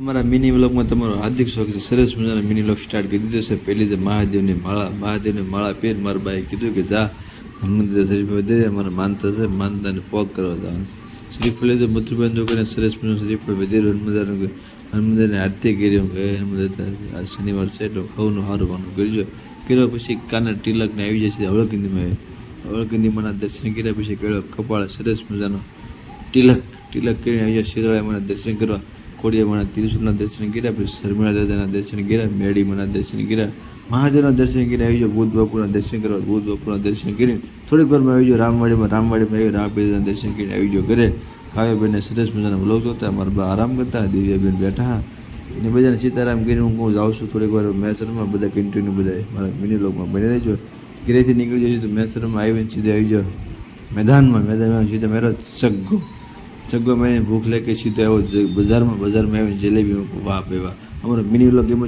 અમારા મિની વ્લોગમાં તમારું હાર્દિક સ્વાગત છે। સરસ મજાનો મિની વ્લોગ સ્ટાર્ટ કરી દીધો છે। પહેલી છે મહાદેવની માળા પહેર મારા બાએ કીધું કે જા હનુમંદિર શરીફ વધે અમારા માનતા છે, માનતાને પોગ કરવા જવાનું છે। શ્રીફળ લેજો મથુરબંધ કરીને સરસ મજાનું શ્રીફળ વધેલું હનુમંદિરની આરતી કરી હનુમંદિર આ શનિવાર છે એટલે ખાવાનું સારું વાનું કરજો। કર્યા પછી કાના તિલકને આવી જશે હવળકિંદીમાં હવળકિંદીમાંના દર્શન કર્યા પછી કર્યો કપાળ સરસ મજાનો તિલક કરીને આવી જાય શીતળામાના દર્શન કરવા। કોડિયામાના ત્રિશુલના દર્શન કર્યા પછી શર્મિળા દાદાના દર્શન કર્યા, મેડીમાના દર્શન કર્યા, મહાદેવના દર્શન કર્યા આવી જાઓ। બુદ્ધ બાપુના દર્શન કરવા, બુદ્ધ બાપુના દર્શન કરીને થોડીક વારમાં આવી જાઓ રામવાડીમાં આવી રામબેના દર્શન કરીને આવી જાઓ ઘરે। કાવ્યાબેનને સરસ મજાના વ્લોગ જોતા, મારા બા આરામ કરતા, દિવ્યાબેન બેઠા અને બધાને સીતારામ કરીને હું જાઉં છું થોડીક વાર મેસરમાં બધા કન્ટિન્યુ બધા મારા મિની વ્લોગમાં બની રહેજો। ઘરેથી નીકળી જશે તો મેસરમાં આવીને સીધા આવી જાઓ મેદાનમાં સીધા મેરો સગ્ગો મેં ભૂખ લાગી સીધો આવ્યો બજારમાં આવીને જલેબી વાહ ભાઈ વાહ। અમારો મિની વ્લોગ ગેમ